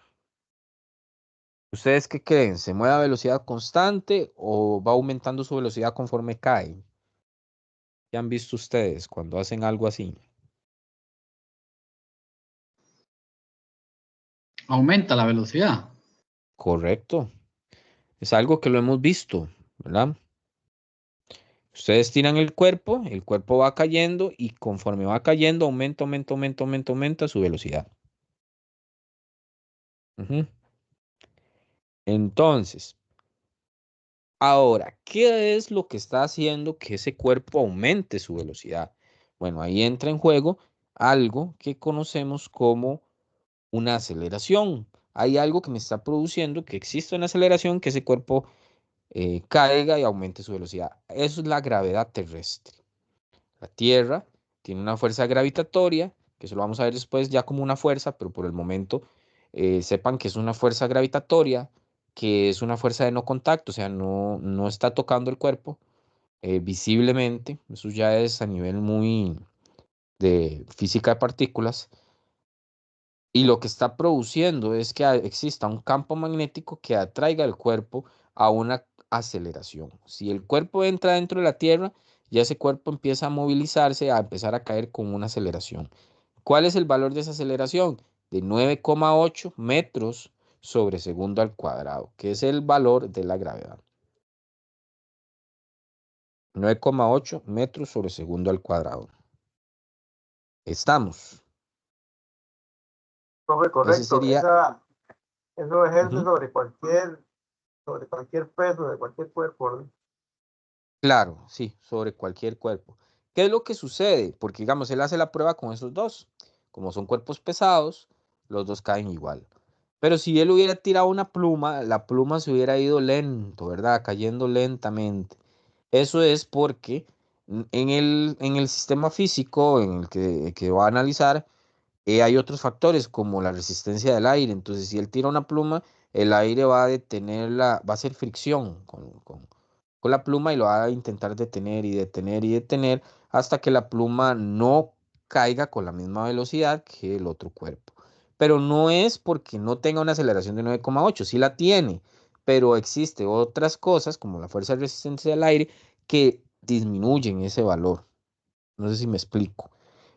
¿Ustedes qué creen? ¿Se mueve a velocidad constante o va aumentando su velocidad conforme cae? ¿Qué han visto ustedes cuando hacen algo así? Aumenta la velocidad. Correcto. Es algo que lo hemos visto, ¿verdad? Ustedes tiran el cuerpo va cayendo y conforme va cayendo aumenta su velocidad. Ujú. Entonces, ahora, ¿qué es lo que está haciendo que ese cuerpo aumente su velocidad? Bueno, ahí entra en juego algo que conocemos como una aceleración. Hay algo que me está produciendo que existe una aceleración, que ese cuerpo caiga y aumente su velocidad. Eso es la gravedad terrestre. La Tierra tiene una fuerza gravitatoria, que eso lo vamos a ver después ya como una fuerza, pero por el momento sepan que es una fuerza gravitatoria, que es una fuerza de no contacto, o sea, no está tocando el cuerpo visiblemente. Eso ya es a nivel muy de física de partículas. Y lo que está produciendo es que exista un campo magnético que atraiga el cuerpo a una aceleración. Si el cuerpo entra dentro de la Tierra, ya ese cuerpo empieza a movilizarse, a empezar a caer con una aceleración. ¿Cuál es el valor de esa aceleración? De 9,8 metros sobre segundo al cuadrado, que es el valor de la gravedad. 9,8 metros sobre segundo al cuadrado. Estamos. Profe, Ese correcto. sería... Eso ejerce Ujú. sobre cualquier peso de cualquier cuerpo, ¿verdad? Claro, sí, sobre cualquier cuerpo. ¿Qué es lo que sucede? Porque, digamos, él hace la prueba con esos dos. Como son cuerpos pesados, los dos caen igual. Pero si él hubiera tirado una pluma, la pluma se hubiera ido lento, ¿verdad? Cayendo lentamente. Eso es porque en el sistema físico en el que va a analizar, hay otros factores como la resistencia del aire. Entonces, si él tira una pluma, el aire va a detenerla, va a hacer fricción con la pluma y lo va a intentar detener y detener y detener hasta que la pluma no caiga con la misma velocidad que el otro cuerpo. Pero no es porque no tenga una aceleración de 9,8, sí la tiene, pero existe otras cosas como la fuerza de resistencia del aire que disminuyen ese valor. No sé si me explico.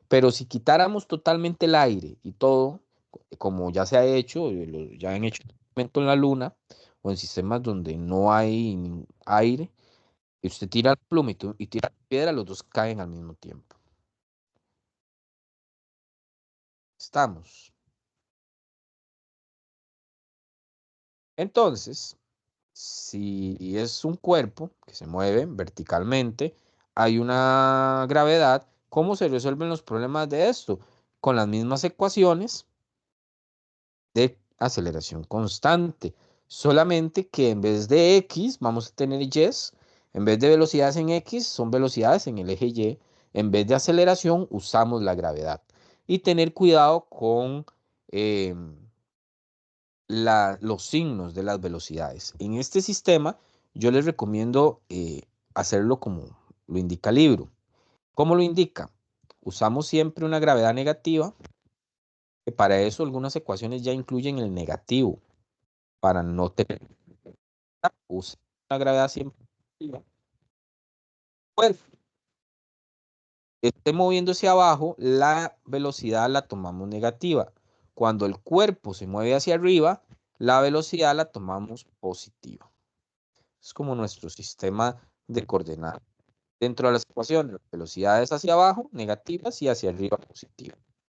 Pero si quitáramos totalmente el aire y todo, como ya se ha hecho, ya han hecho en la Luna o en sistemas donde no hay aire, y usted tira la pluma y tira la piedra, los dos caen al mismo tiempo. Estamos. Entonces, si es un cuerpo que se mueve verticalmente, hay una gravedad. ¿Cómo se resuelven los problemas de esto? Con las mismas ecuaciones de aceleración constante. Solamente que en vez de X vamos a tener Y. En vez de velocidades en X, son velocidades en el eje Y. En vez de aceleración, usamos la gravedad. Y tener cuidado con eh, los signos de las velocidades. En este sistema, yo les recomiendo hacerlo como lo indica el libro. ¿Cómo lo indica? Usamos siempre una gravedad negativa, que para eso algunas ecuaciones ya incluyen el negativo, para no tener una gravedad siempre positiva. Pues, esté moviéndose abajo, la velocidad la tomamos negativa. Cuando el cuerpo se mueve hacia arriba, la velocidad la tomamos positiva. Es como nuestro sistema de coordenadas. Dentro de las ecuaciones, velocidades hacia abajo, negativas, y hacia arriba, positivas.